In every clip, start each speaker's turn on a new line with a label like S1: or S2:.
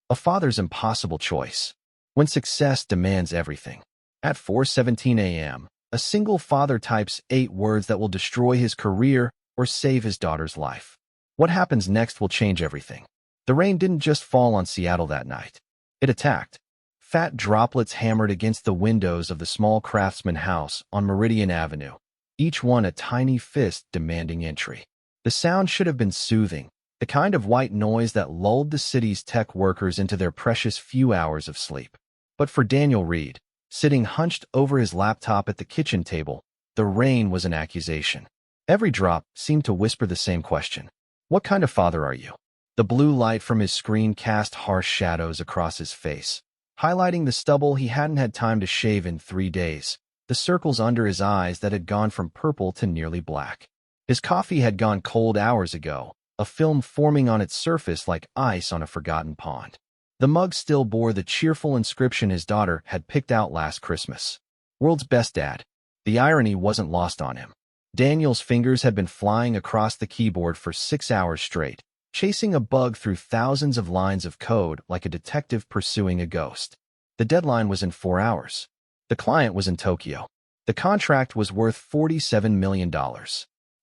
S1: A father's impossible choice. When success demands everything. At 4:17 a.m., a single father types 8 words that will destroy his career or save his daughter's life. What happens next will change everything. The rain didn't just fall on Seattle that night. It attacked. Fat droplets hammered against the windows of the small craftsman house on Meridian Avenue, each one a tiny fist demanding entry. The sound should have been soothing, the kind of white noise that lulled the city's tech workers into their precious few hours of sleep. But for Daniel Reed, sitting hunched over his laptop at the kitchen table, the rain was an accusation. Every drop seemed to whisper the same question. What kind of father are you? The blue light from his screen cast harsh shadows across his face, highlighting the stubble he hadn't had time to shave in 3 days, the circles under his eyes that had gone from purple to nearly black. His coffee had gone cold hours ago, a film forming on its surface like ice on a forgotten pond. The mug still bore the cheerful inscription his daughter had picked out last Christmas. World's best dad. The irony wasn't lost on him. Daniel's fingers had been flying across the keyboard for 6 hours straight, chasing a bug through thousands of lines of code like a detective pursuing a ghost. The deadline was in 4 hours. The client was in Tokyo. The contract was worth $47 million.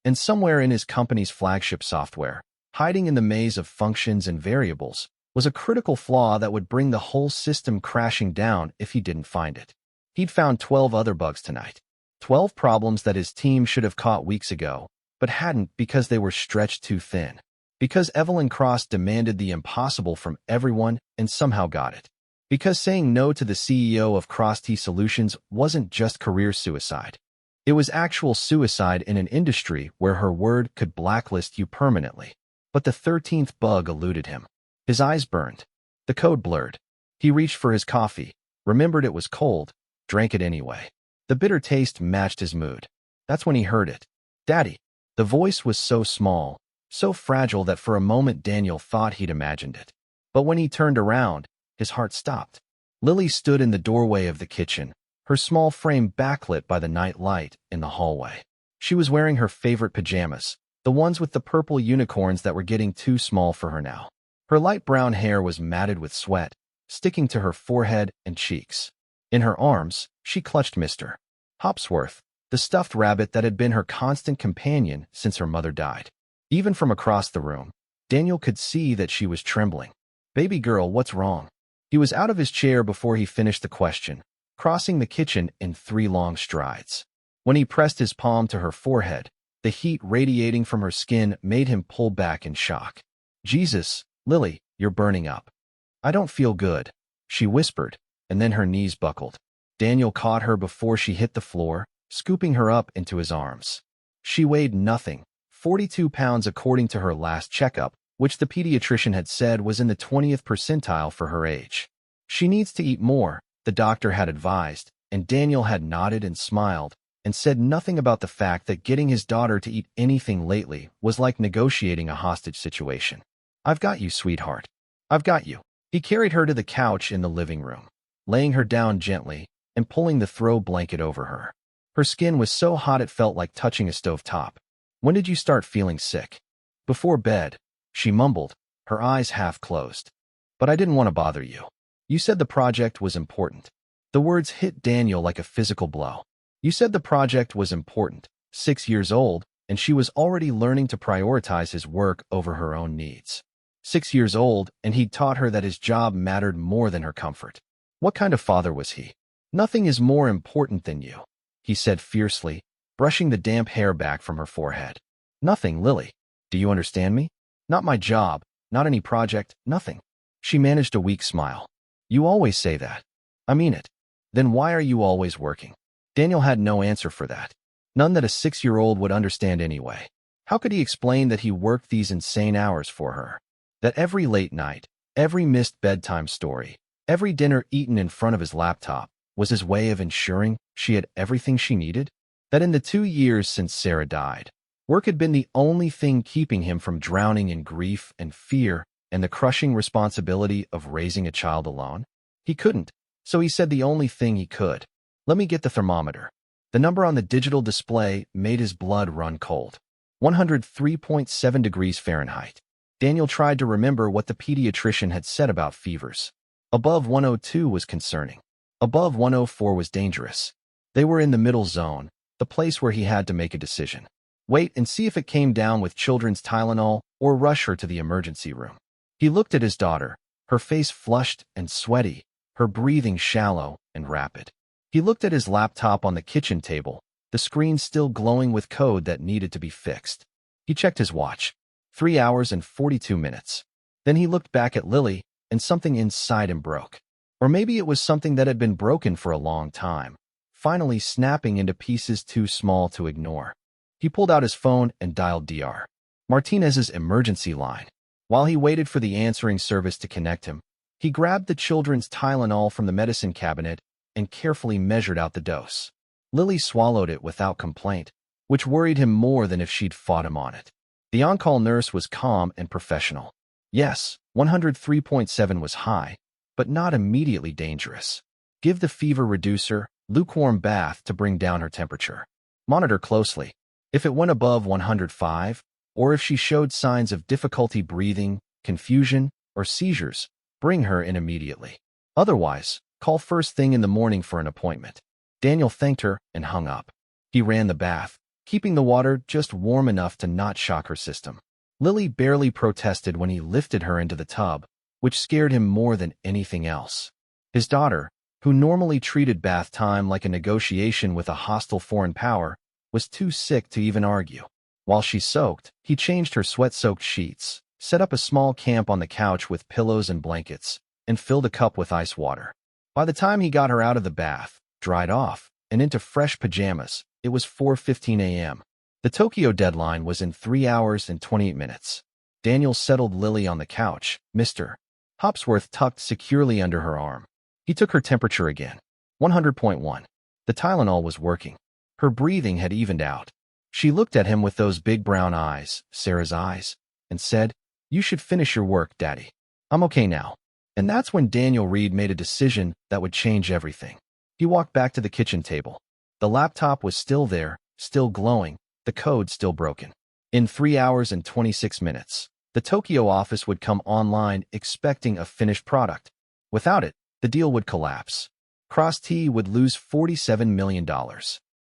S1: And somewhere in his company's flagship software, hiding in the maze of functions and variables, was a critical flaw that would bring the whole system crashing down if he didn't find it. He'd found 12 other bugs tonight. 12 problems that his team should have caught weeks ago, but hadn't because they were stretched too thin. Because Evelyn Cross demanded the impossible from everyone and somehow got it. Because saying no to the CEO of Cross T Solutions wasn't just career suicide. It was actual suicide in an industry where her word could blacklist you permanently. But the 13th bug eluded him. His eyes burned. The code blurred. He reached for his coffee, remembered it was cold, drank it anyway. The bitter taste matched his mood. That's when he heard it. Daddy. The voice was so small, so fragile that for a moment Daniel thought he'd imagined it. But when he turned around, his heart stopped. Lily stood in the doorway of the kitchen, her small frame backlit by the night light in the hallway. She was wearing her favorite pajamas, the ones with the purple unicorns that were getting too small for her now. Her light brown hair was matted with sweat, sticking to her forehead and cheeks. In her arms, she clutched Mr. Hopsworth, the stuffed rabbit that had been her constant companion since her mother died. Even from across the room, Daniel could see that she was trembling. Baby girl, what's wrong? He was out of his chair before he finished the question, crossing the kitchen in 3 long strides. When he pressed his palm to her forehead, the heat radiating from her skin made him pull back in shock. Jesus, Lily, you're burning up. I don't feel good, she whispered, and then her knees buckled. Daniel caught her before she hit the floor, scooping her up into his arms. She weighed nothing, 42 pounds according to her last checkup, which the pediatrician had said was in the 20th percentile for her age. She needs to eat more, the doctor had advised, and Daniel had nodded and smiled, and said nothing about the fact that getting his daughter to eat anything lately was like negotiating a hostage situation. I've got you, sweetheart. I've got you. He carried her to the couch in the living room, laying her down gently and pulling the throw blanket over her. Her skin was so hot it felt like touching a stovetop. When did you start feeling sick? Before bed, she mumbled, her eyes half closed. But I didn't want to bother you. You said the project was important. The words hit Daniel like a physical blow. You said the project was important, 6 years old, and she was already learning to prioritize his work over her own needs. 6 years old, and he'd taught her that his job mattered more than her comfort. What kind of father was he? Nothing is more important than you, he said fiercely, brushing the damp hair back from her forehead. Nothing, Lily. Do you understand me? Not my job, not any project, nothing. She managed a weak smile. You always say that. I mean it. Then why are you always working? Daniel had no answer for that. None that a 6-year-old would understand anyway. How could he explain that he worked these insane hours for her? That every late night, every missed bedtime story, every dinner eaten in front of his laptop was his way of ensuring she had everything she needed? That in the 2 years since Sarah died, work had been the only thing keeping him from drowning in grief and fear and the crushing responsibility of raising a child alone? He couldn't, so he said the only thing he could. Let me get the thermometer. The number on the digital display made his blood run cold. 103.7 degrees Fahrenheit. Daniel tried to remember what the pediatrician had said about fevers. Above 102 was concerning. Above 104 was dangerous. They were in the middle zone, the place where he had to make a decision. Wait and see if it came down with children's Tylenol or rush her to the emergency room. He looked at his daughter, her face flushed and sweaty, her breathing shallow and rapid. He looked at his laptop on the kitchen table, the screen still glowing with code that needed to be fixed. He checked his watch. 3 hours and 42 minutes. Then he looked back at Lily, and something inside him broke. Or maybe it was something that had been broken for a long time, finally snapping into pieces too small to ignore. He pulled out his phone and dialed Dr. Martinez's emergency line. While he waited for the answering service to connect him, he grabbed the children's Tylenol from the medicine cabinet and carefully measured out the dose. Lily swallowed it without complaint, which worried him more than if she'd fought him on it. The on-call nurse was calm and professional. Yes, 103.7 was high, but not immediately dangerous. Give the fever reducer, lukewarm bath to bring down her temperature. Monitor closely. If it went above 105, or if she showed signs of difficulty breathing, confusion, or seizures, bring her in immediately. Otherwise, call first thing in the morning for an appointment. Daniel thanked her and hung up. He ran the bath, keeping the water just warm enough to not shock her system. Lily barely protested when he lifted her into the tub, which scared him more than anything else. His daughter, who normally treated bath time like a negotiation with a hostile foreign power, was too sick to even argue. While she soaked, he changed her sweat-soaked sheets, set up a small camp on the couch with pillows and blankets, and filled a cup with ice water. By the time he got her out of the bath, dried off, and into fresh pajamas, it was 4:15 a.m. The Tokyo deadline was in 3 hours and 28 minutes. Daniel settled Lily on the couch, Mr. Hopsworth tucked securely under her arm. He took her temperature again. 100.1. The Tylenol was working. Her breathing had evened out. She looked at him with those big brown eyes, Sarah's eyes, and said, "You should finish your work, Daddy. I'm okay now." And that's when Daniel Reed made a decision that would change everything. He walked back to the kitchen table. The laptop was still there, still glowing, the code still broken. In 3 hours and 26 minutes, the Tokyo office would come online expecting a finished product. Without it, the deal would collapse. Cross T would lose $47 million.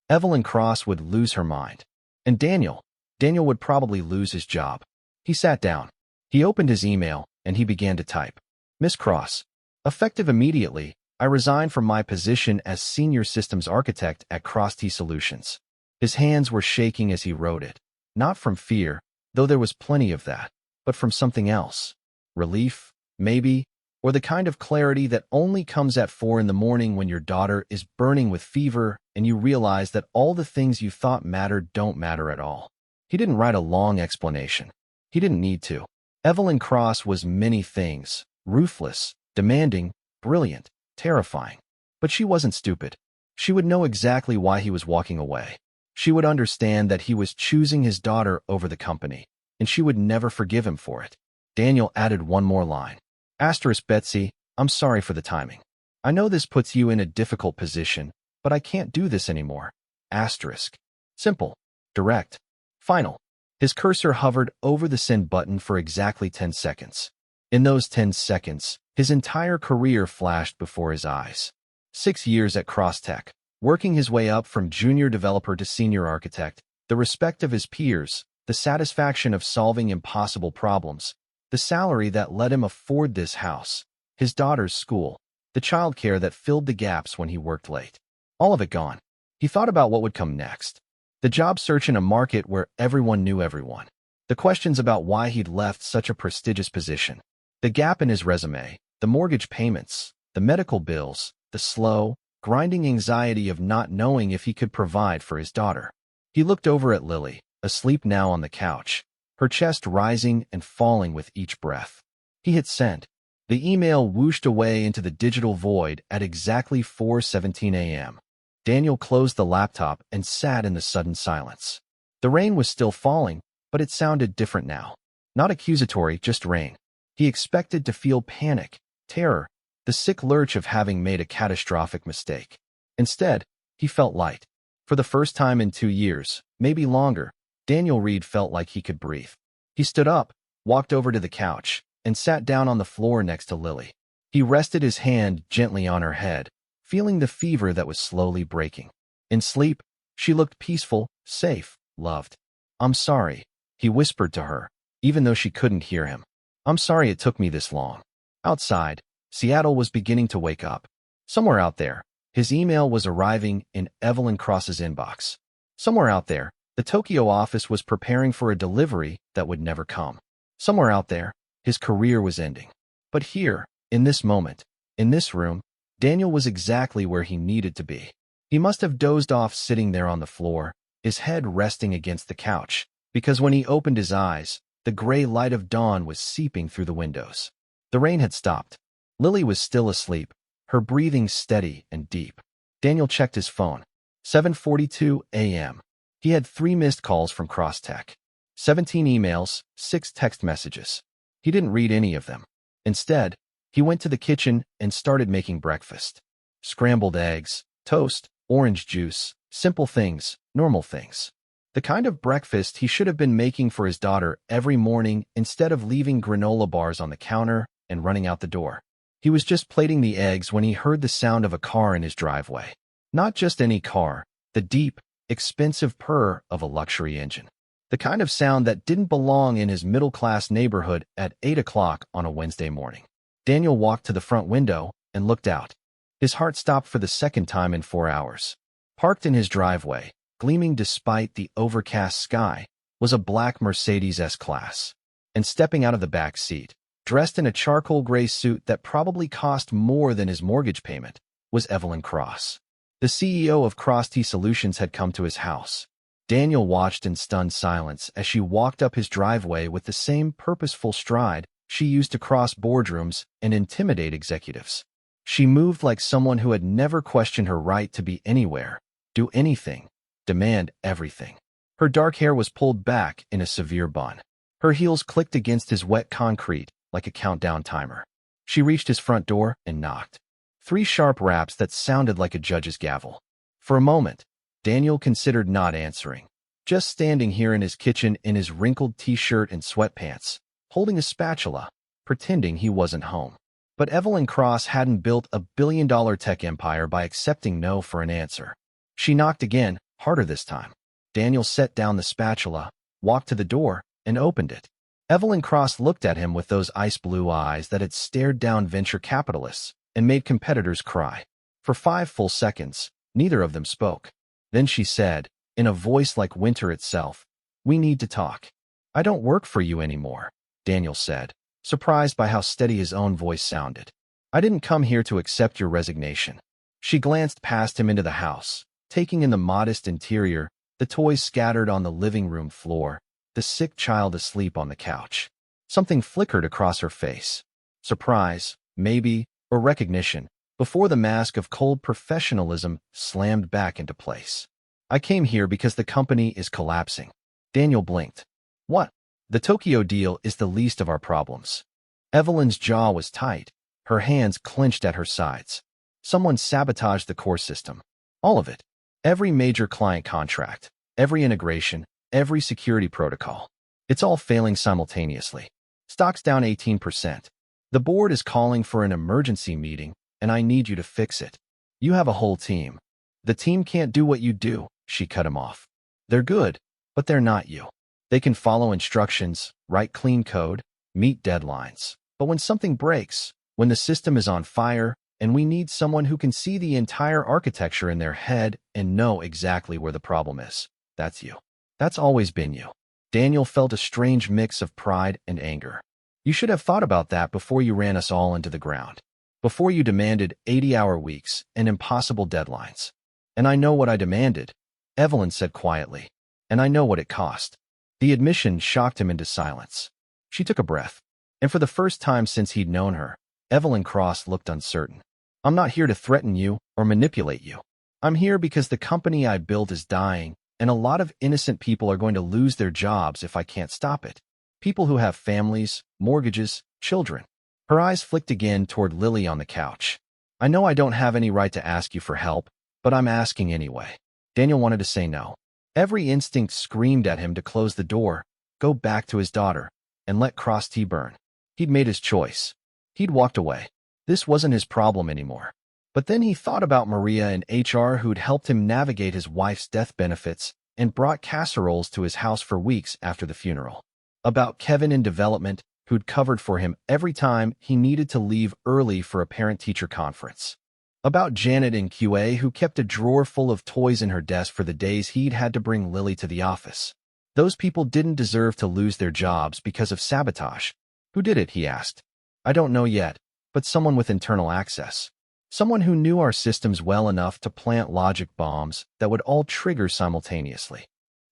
S1: Evelyn Cross would lose her mind. And Daniel would probably lose his job. He sat down. He opened his email, and he began to type. Miss Cross, effective immediately, I resign from my position as Senior Systems Architect at Cross T Solutions. His hands were shaking as he wrote it. Not from fear, though there was plenty of that, but from something else. Relief, maybe, or the kind of clarity that only comes at 4 in the morning when your daughter is burning with fever and you realize that all the things you thought mattered don't matter at all. He didn't write a long explanation. He didn't need to. Evelyn Cross was many things, ruthless, demanding, brilliant, terrifying. But she wasn't stupid. She would know exactly why he was walking away. She would understand that he was choosing his daughter over the company, and she would never forgive him for it. Daniel added one more line. Asterisk Betsy, I'm sorry for the timing. I know this puts you in a difficult position, but I can't do this anymore. Asterisk. Simple. Direct. Final. His cursor hovered over the send button for exactly 10 seconds. In those 10 seconds, his entire career flashed before his eyes. 6 years at Crosstech, working his way up from junior developer to senior architect, the respect of his peers, the satisfaction of solving impossible problems, the salary that let him afford this house, his daughter's school, the childcare that filled the gaps when he worked late. All of it gone. He thought about what would come next. The job search in a market where everyone knew everyone. The questions about why he'd left such a prestigious position. The gap in his resume, the mortgage payments, the medical bills, the slow, grinding anxiety of not knowing if he could provide for his daughter. He looked over at Lily, asleep now on the couch, her chest rising and falling with each breath. He hit send. The email whooshed away into the digital void at exactly 4:17 a.m. Daniel closed the laptop and sat in the sudden silence. The rain was still falling, but it sounded different now. Not accusatory, just rain. He expected to feel panic, terror, the sick lurch of having made a catastrophic mistake. Instead, he felt light. For the first time in 2 years, maybe longer, Daniel Reed felt like he could breathe. He stood up, walked over to the couch, and sat down on the floor next to Lily. He rested his hand gently on her head, feeling the fever that was slowly breaking. In sleep, she looked peaceful, safe, loved. "I'm sorry," he whispered to her, even though she couldn't hear him. "I'm sorry it took me this long." Outside, Seattle was beginning to wake up. Somewhere out there, his email was arriving in Evelyn Cross's inbox. Somewhere out there, the Tokyo office was preparing for a delivery that would never come. Somewhere out there, his career was ending. But here, in this moment, in this room, Daniel was exactly where he needed to be. He must have dozed off sitting there on the floor, his head resting against the couch, because when he opened his eyes, the gray light of dawn was seeping through the windows. The rain had stopped. Lily was still asleep, her breathing steady and deep. Daniel checked his phone. 7:42 a.m. He had 3 missed calls from CrossTech, 17 emails, 6 text messages. He didn't read any of them. Instead, he went to the kitchen and started making breakfast. Scrambled eggs, toast, orange juice, simple things, normal things. The kind of breakfast he should have been making for his daughter every morning instead of leaving granola bars on the counter and running out the door. He was just plating the eggs when he heard the sound of a car in his driveway. Not just any car, the deep, expensive purr of a luxury engine. The kind of sound that didn't belong in his middle-class neighborhood at 8 o'clock on a Wednesday morning. Daniel walked to the front window and looked out. His heart stopped for the second time in 4 hours. Parked in his driveway, gleaming despite the overcast sky, was a black Mercedes S-Class. And stepping out of the back seat, dressed in a charcoal gray suit that probably cost more than his mortgage payment, was Evelyn Cross. The CEO of Cross T Solutions had come to his house. Daniel watched in stunned silence as she walked up his driveway with the same purposeful stride she used to cross boardrooms and intimidate executives. She moved like someone who had never questioned her right to be anywhere, do anything, demand everything. Her dark hair was pulled back in a severe bun. Her heels clicked against his wet concrete like a countdown timer. She reached his front door and knocked. 3 sharp raps that sounded like a judge's gavel. For a moment, Daniel considered not answering, just standing here in his kitchen in his wrinkled t-shirt and sweatpants, holding a spatula, pretending he wasn't home. But Evelyn Cross hadn't built a billion-dollar tech empire by accepting no for an answer. She knocked again, harder this time. Daniel set down the spatula, walked to the door, and opened it. Evelyn Cross looked at him with those ice-blue eyes that had stared down venture capitalists and made competitors cry. For 5 full seconds, neither of them spoke. Then she said, in a voice like winter itself, "We need to talk." "I don't work for you anymore," Daniel said, surprised by how steady his own voice sounded. "I didn't come here to accept your resignation." She glanced past him into the house, taking in the modest interior, the toys scattered on the living room floor, the sick child asleep on the couch. Something flickered across her face. Surprise, maybe, or recognition, before the mask of cold professionalism slammed back into place. "I came here because the company is collapsing." Daniel blinked. "What?" "The Tokyo deal is the least of our problems." Evelyn's jaw was tight, her hands clenched at her sides. Someone sabotaged the core system. All of it. Every major client contract, every integration, every security protocol. It's all failing simultaneously. Stock's down 18%. The board is calling for an emergency meeting, and I need you to fix it. You have a whole team. The team can't do what you do, she cut him off. They're good, but they're not you. They can follow instructions, write clean code, meet deadlines. But when something breaks, when the system is on fire, and we need someone who can see the entire architecture in their head and know exactly where the problem is, that's you. That's always been you. Daniel felt a strange mix of pride and anger. You should have thought about that before you ran us all into the ground. Before you demanded 80-hour weeks and impossible deadlines. And I know what I demanded, Evelyn said quietly. And I know what it cost. The admission shocked him into silence. She took a breath. And for the first time since he'd known her, Evelyn Cross looked uncertain. "I'm not here to threaten you or manipulate you. I'm here because the company I built is dying, and a lot of innocent people are going to lose their jobs if I can't stop it. People who have families, mortgages, children." Her eyes flicked again toward Lily on the couch. "I know I don't have any right to ask you for help, but I'm asking anyway." Daniel wanted to say no. Every instinct screamed at him to close the door, go back to his daughter. and let Cross T burn. He'd made his choice. He'd walked away. This wasn't his problem anymore. But then he thought about Maria in HR who'd helped him navigate his wife's death benefits and brought casseroles to his house for weeks after the funeral. About Kevin in development, who'd covered for him every time he needed to leave early for a parent-teacher conference. About Janet in QA, who kept a drawer full of toys in her desk for the days he'd had to bring Lily to the office. Those people didn't deserve to lose their jobs because of sabotage. Who did it, he asked. I don't know yet, but someone with internal access. Someone who knew our systems well enough to plant logic bombs that would all trigger simultaneously.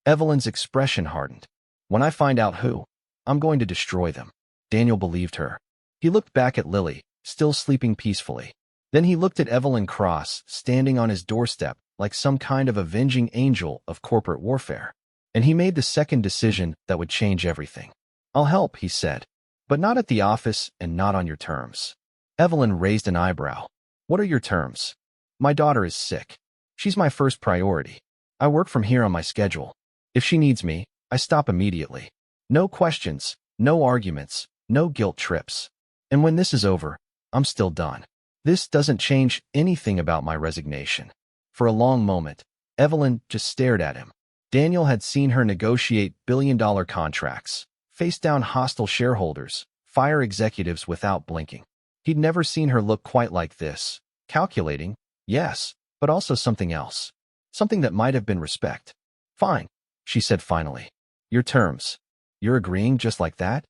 S1: Evelyn's expression hardened. When I find out who, I'm going to destroy them. Daniel believed her. He looked back at Lily, still sleeping peacefully. Then he looked at Evelyn Cross, standing on his doorstep like some kind of avenging angel of corporate warfare. And he made the second decision that would change everything. I'll help, he said, but not at the office and not on your terms. Evelyn raised an eyebrow. What are your terms? My daughter is sick. She's my first priority. I work from here on my schedule. If she needs me, I stop immediately. No questions, no arguments, no guilt trips. And when this is over, I'm still done. This doesn't change anything about my resignation. For a long moment, Evelyn just stared at him. Daniel had seen her negotiate billion-dollar contracts, face down hostile shareholders, fire executives without blinking. He'd never seen her look quite like this, calculating, yes, but also something else. Something that might have been respect. Fine, she said finally. Your terms. You're agreeing just like that?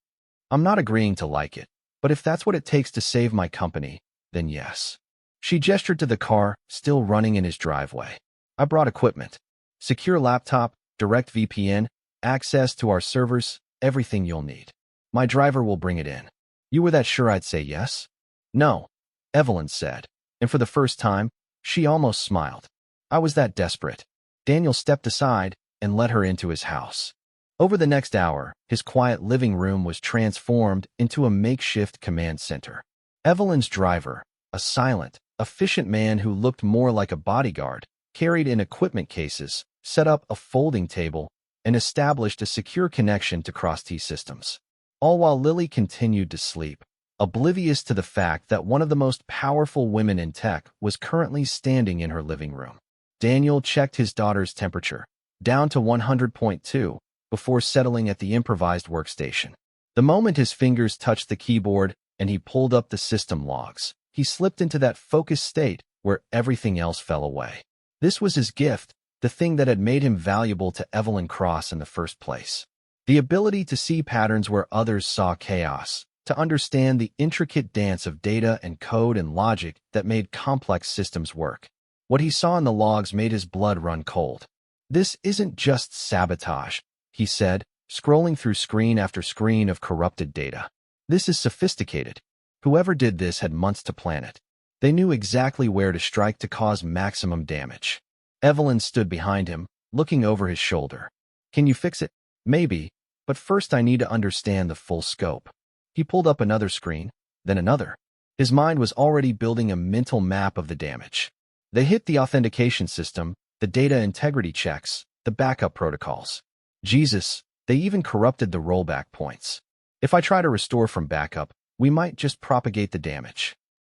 S1: I'm not agreeing to like it, but if that's what it takes to save my company, then yes. She gestured to the car, still running in his driveway. I brought equipment. Secure laptop, direct VPN, access to our servers, everything you'll need. My driver will bring it in. You were that sure I'd say yes? No, Evelyn said, and for the first time, she almost smiled. I was that desperate. Daniel stepped aside and let her into his house. Over the next hour, his quiet living room was transformed into a makeshift command center. Evelyn's driver, a silent, efficient man who looked more like a bodyguard, carried in equipment cases, set up a folding table, and established a secure connection to Cross-T systems. All while Lily continued to sleep, oblivious to the fact that one of the most powerful women in tech was currently standing in her living room. Daniel checked his daughter's temperature, down to 100.2, before settling at the improvised workstation. The moment his fingers touched the keyboard and he pulled up the system logs, he slipped into that focused state where everything else fell away. This was his gift, the thing that had made him valuable to Evelyn Cross in the first place. The ability to see patterns where others saw chaos, to understand the intricate dance of data and code and logic that made complex systems work. What he saw in the logs made his blood run cold. This isn't just sabotage, he said, scrolling through screen after screen of corrupted data. This is sophisticated. Whoever did this had months to plan it. They knew exactly where to strike to cause maximum damage. Evelyn stood behind him, looking over his shoulder. Can you fix it? Maybe, but first I need to understand the full scope. He pulled up another screen, then another. His mind was already building a mental map of the damage. They hit the authentication system, the data integrity checks, the backup protocols. Jesus, they even corrupted the rollback points. If I try to restore from backup, we might just propagate the damage.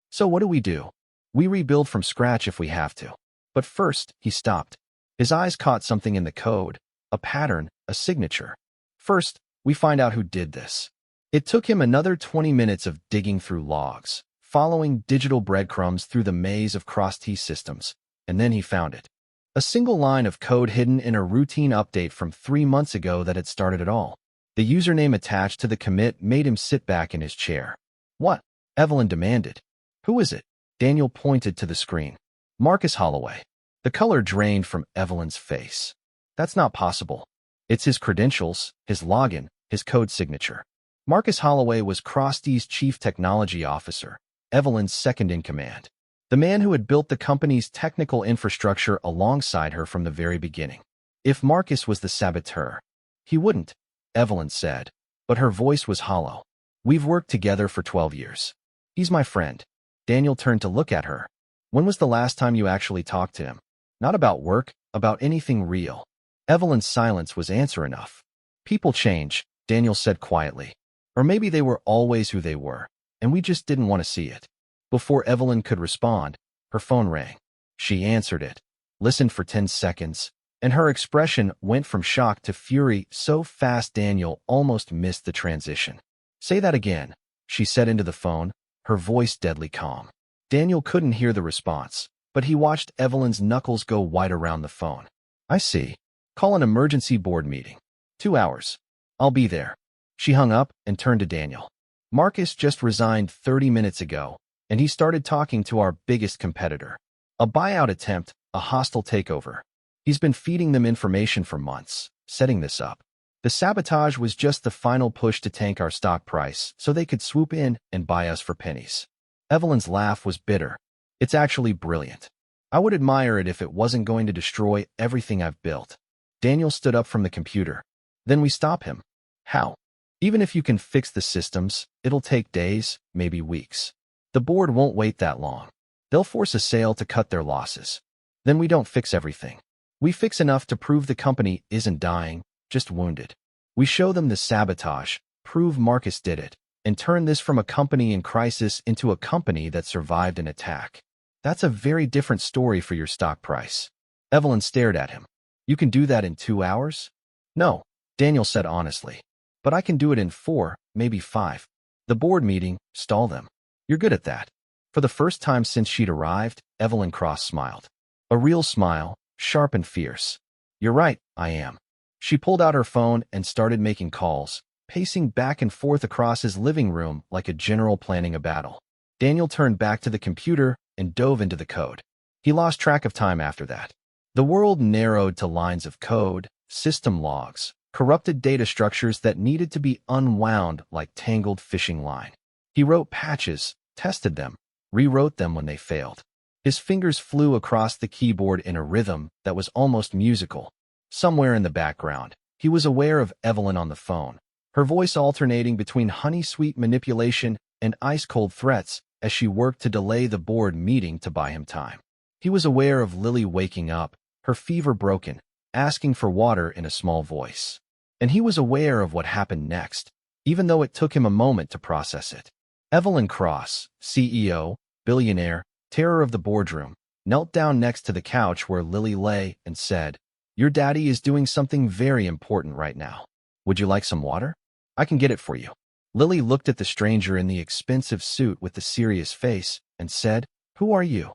S1: So what do? We rebuild from scratch if we have to. But first, he stopped. His eyes caught something in the code, a pattern, a signature. First, we find out who did this. It took him another 20 minutes of digging through logs, following digital breadcrumbs through the maze of Cross-T systems, and then he found it. A single line of code hidden in a routine update from 3 months ago that had started it all. The username attached to the commit made him sit back in his chair. What? Evelyn demanded. Who is it? Daniel pointed to the screen. Marcus Holloway. The color drained from Evelyn's face. That's not possible. It's his credentials, his login, his code signature. Marcus Holloway was Cross-T's chief technology officer, Evelyn's second-in-command. The man who had built the company's technical infrastructure alongside her from the very beginning. If Marcus was the saboteur, he wouldn't, Evelyn said, but her voice was hollow. We've worked together for 12 years. He's my friend. Daniel turned to look at her. When was the last time you actually talked to him? Not about work, about anything real. Evelyn's silence was answer enough. People change, Daniel said quietly. Or maybe they were always who they were, and we just didn't want to see it. Before Evelyn could respond, her phone rang. She answered it, listened for 10 seconds, and her expression went from shock to fury so fast Daniel almost missed the transition. "Say that again," she said into the phone, her voice deadly calm. Daniel couldn't hear the response, but he watched Evelyn's knuckles go white around the phone. "I see. Call an emergency board meeting. 2 hours. I'll be there." She hung up and turned to Daniel. "Marcus just resigned 30 minutes ago, and he started talking to our biggest competitor. A buyout attempt, a hostile takeover. He's been feeding them information for months, setting this up. The sabotage was just the final push to tank our stock price so they could swoop in and buy us for pennies." Evelyn's laugh was bitter. "It's actually brilliant. I would admire it if it wasn't going to destroy everything I've built." Daniel stood up from the computer. "Then we stop him." "How?" "Even if you can fix the systems, it'll take days, maybe weeks. The board won't wait that long. They'll force a sale to cut their losses. Then we don't fix everything. We fix enough to prove the company isn't dying, just wounded. We show them the sabotage, prove Marcus did it, and turn this from a company in crisis into a company that survived an attack. That's a very different story for your stock price." Evelyn stared at him. "You can do that in 2 hours?" "No," Daniel said honestly. "But I can do it in 4, maybe 5. The board meeting, stall them. You're good at that." For the first time since she'd arrived, Evelyn Cross smiled. A real smile, sharp and fierce. "You're right, I am." She pulled out her phone and started making calls, pacing back and forth across his living room like a general planning a battle. Daniel turned back to the computer and dove into the code. He lost track of time after that. The world narrowed to lines of code, system logs, corrupted data structures that needed to be unwound like tangled fishing line. He wrote patches, tested them, rewrote them when they failed. His fingers flew across the keyboard in a rhythm that was almost musical. Somewhere in the background, he was aware of Evelyn on the phone, her voice alternating between honey-sweet manipulation and ice-cold threats as she worked to delay the board meeting to buy him time. He was aware of Lily waking up, her fever broken, asking for water in a small voice. And he was aware of what happened next, even though it took him a moment to process it. Evelyn Cross, CEO, billionaire, terror of the boardroom, knelt down next to the couch where Lily lay and said, "Your daddy is doing something very important right now. Would you like some water? I can get it for you." Lily looked at the stranger in the expensive suit with the serious face and said, "Who are you?"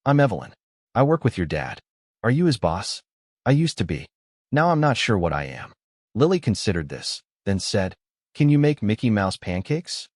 S1: "I'm Evelyn. I work with your dad. Are you his boss?" "I used to be. Now I'm not sure what I am." Lily considered this, then said, "Can you make Mickey Mouse pancakes?"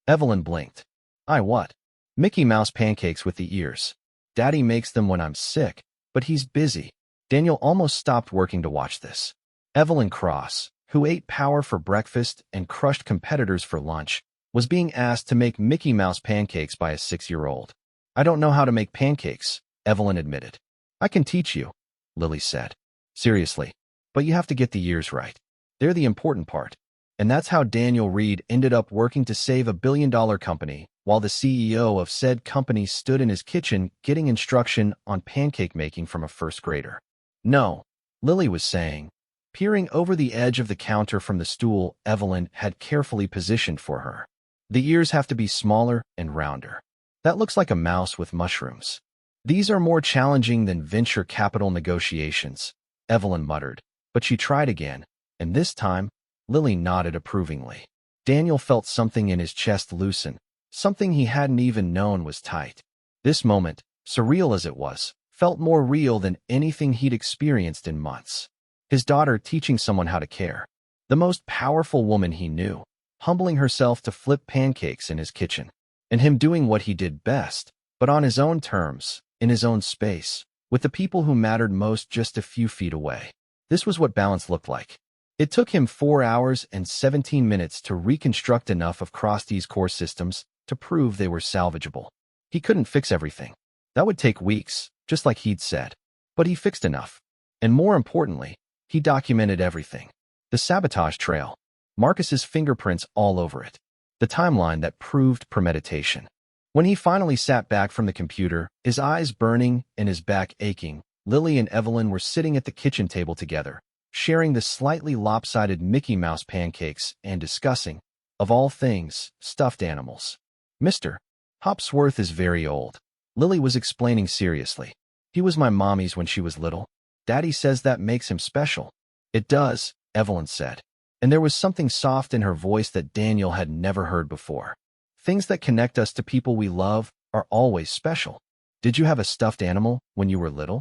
S1: Evelyn blinked. "I what?" "Mickey Mouse pancakes with the ears. Daddy makes them when I'm sick, but he's busy." Daniel almost stopped working to watch this. Evelyn Cross, who ate power for breakfast and crushed competitors for lunch, was being asked to make Mickey Mouse pancakes by a 6-year-old. "I don't know how to make pancakes," Evelyn admitted. "I can teach you," Lily said. "Seriously, but you have to get the years right. They're the important part." And that's how Daniel Reed ended up working to save a billion-dollar company, while the CEO of said company stood in his kitchen getting instruction on pancake making from a first grader. "No," Lily was saying, peering over the edge of the counter from the stool Evelyn had carefully positioned for her. "The ears have to be smaller and rounder. That looks like a mouse with mushrooms." "These are more challenging than venture capital negotiations," Evelyn muttered, but she tried again, and this time, Lily nodded approvingly. Daniel felt something in his chest loosen, something he hadn't even known was tight. This moment, surreal as it was, felt more real than anything he'd experienced in months. His daughter teaching someone how to care. The most powerful woman he knew, humbling herself to flip pancakes in his kitchen. And him doing what he did best, but on his own terms, in his own space, with the people who mattered most just a few feet away. This was what balance looked like. It took him 4 hours and 17 minutes to reconstruct enough of Krusty's core systems to prove they were salvageable. He couldn't fix everything. That would take weeks, just like he'd said. But he fixed enough. And more importantly, he documented everything. The sabotage trail. Marcus's fingerprints all over it. The timeline that proved premeditation. When he finally sat back from the computer, his eyes burning and his back aching, Lily and Evelyn were sitting at the kitchen table together, sharing the slightly lopsided Mickey Mouse pancakes and discussing, Of all things, stuffed animals. Mr. Hopsworth is very old. Lily was explaining seriously. He was my mommy's when she was little. Daddy says that makes him special. It does, Evelyn said. And there was something soft in her voice that Daniel had never heard before. Things that connect us to people we love are always special. Did you have a stuffed animal when you were little?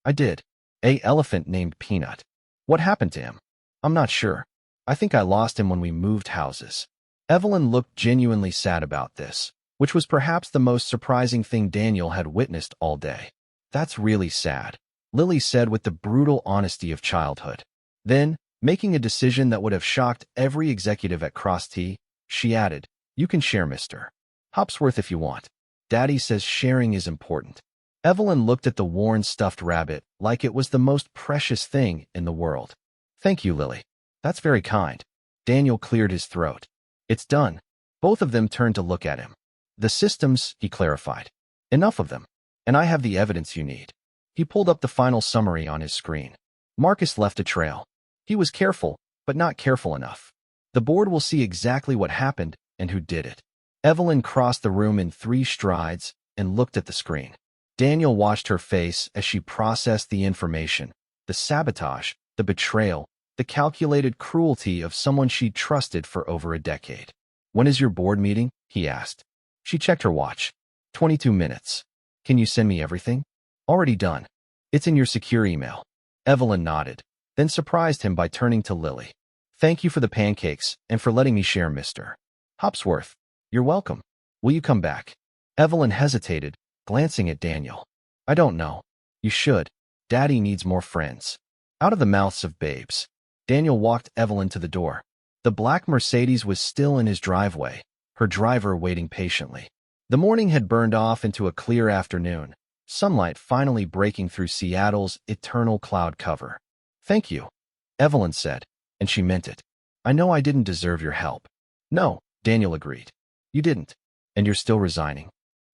S1: I did. An elephant named Peanut. What happened to him? I'm not sure. I think I lost him when we moved houses. Evelyn looked genuinely sad about this, which was perhaps the most surprising thing Daniel had witnessed all day. That's really sad, Lily said with the brutal honesty of childhood. Then, making a decision that would have shocked every executive at Cross T, she added, "You can share, Mr. Hopsworth, if you want. Daddy says sharing is important." Evelyn looked at the worn stuffed rabbit like it was the most precious thing in the world. "Thank you, Lily. That's very kind." Daniel cleared his throat. "It's done." Both of them turned to look at him. "The systems," he clarified. "Enough of them. And I have the evidence you need." He pulled up the final summary on his screen. Marcus left a trail. He was careful, but not careful enough. The board will see exactly what happened and who did it. Evelyn crossed the room in 3 strides and looked at the screen. Daniel watched her face as she processed the information, the sabotage, the betrayal, the calculated cruelty of someone she'd trusted for over a decade. "When is your board meeting?" he asked. She checked her watch. 22 minutes. "Can you send me everything?" "Already done. It's in your secure email." Evelyn nodded, then surprised him by turning to Lily. "Thank you for the pancakes and for letting me share, Mr. Hopsworth." "You're welcome. Will you come back?" Evelyn hesitated, glancing at Daniel. "I don't know. You should. Daddy needs more friends." Out of the mouths of babes, Daniel walked Evelyn to the door. The black Mercedes was still in his driveway, her driver waiting patiently. The morning had burned off into a clear afternoon, sunlight finally breaking through Seattle's eternal cloud cover. "Thank you," Evelyn said, and she meant it. "I know I didn't deserve your help." "No," Daniel agreed. "You didn't. And you're still resigning."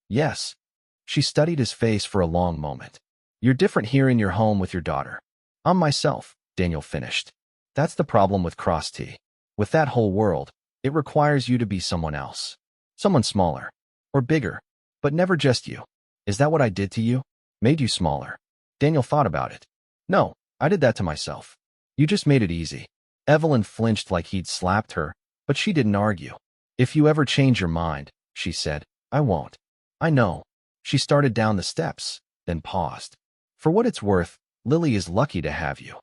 S1: "Yes." She studied his face for a long moment. "You're different here in your home with your daughter." "I'm myself," Daniel finished. "That's the problem with Cross T. With that whole world, it requires you to be someone else. Someone smaller. Or bigger. But never just you." "Is that what I did to you? Made you smaller?" Daniel thought about it. "No, I did that to myself. You just made it easy." Evelyn flinched like he'd slapped her, but she didn't argue. "If you ever change your mind," she said, "I won't." "I know." She started down the steps, then paused. "For what it's worth, Lily is lucky to have you."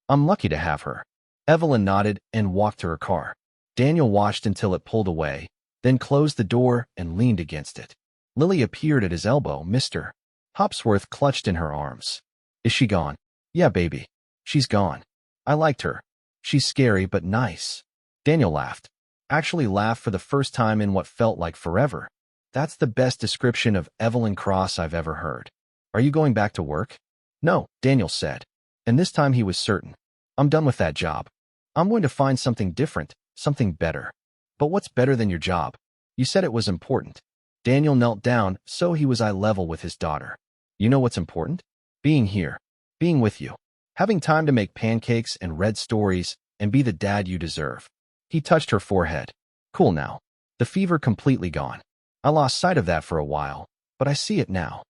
S1: "I'm lucky to have her." Evelyn nodded and walked to her car. Daniel watched until it pulled away, then closed the door and leaned against it. Lily appeared at his elbow. Mr. Hopsworth clutched in her arms. "Is she gone?" "Yeah, baby. She's gone. I liked her. She's scary but nice." Daniel laughed. Actually laughed for the first time in what felt like forever. "That's the best description of Evelyn Cross I've ever heard." "Are you going back to work?" "No," Daniel said. And this time he was certain. "I'm done with that job. I'm going to find something different, something better." "But what's better than your job? You said it was important." Daniel knelt down so he was eye level with his daughter. "You know what's important? Being here. Being with you. Having time to make pancakes and read stories and be the dad you deserve." He touched her forehead. "Cool now. The fever completely gone. I lost sight of that for a while, but I see it now."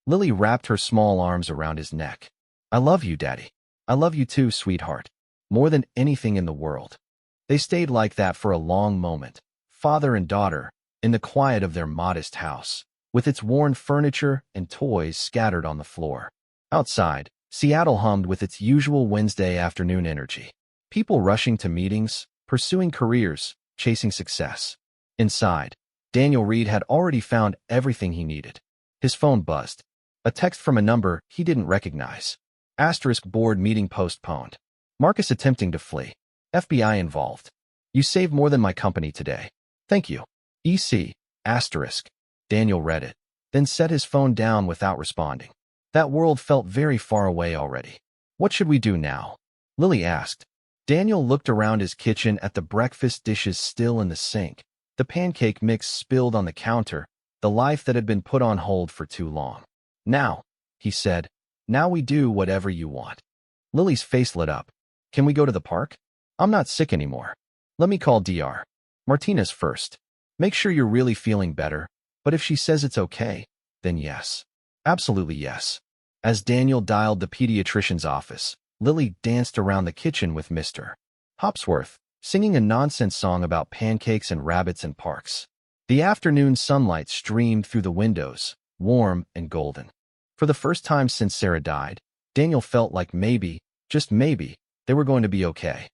S1: Lily wrapped her small arms around his neck. "I love you, Daddy. I love you too, sweetheart. More than anything in the world." They stayed like that for a long moment, father and daughter, in the quiet of their modest house, with its worn furniture and toys scattered on the floor. Outside, Seattle hummed with its usual Wednesday afternoon energy. People rushing to meetings, pursuing careers, chasing success. Inside, Daniel Reed had already found everything he needed. His phone buzzed. A text from a number he didn't recognize. Asterisk board meeting postponed. Marcus attempting to flee. FBI involved. "You saved more than my company today. Thank you. EC. Asterisk." Daniel read it, then set his phone down without responding. That world felt very far away already. "What should we do now?" Lily asked. Daniel looked around his kitchen at the breakfast dishes still in the sink, the pancake mix spilled on the counter, the life that had been put on hold for too long. "Now," he said, "now we do whatever you want." Lily's face lit up. "Can we go to the park? I'm not sick anymore. Let me call Dr. Martinez first. Make sure you're really feeling better, but if she says it's okay, then yes. Absolutely yes. As Daniel dialed the pediatrician's office, Lily danced around the kitchen with Mr. Hopsworth, singing a nonsense song about pancakes and rabbits and parks. The afternoon sunlight streamed through the windows, warm and golden. For the first time since Sarah died, Daniel felt like maybe, just maybe, they were going to be okay.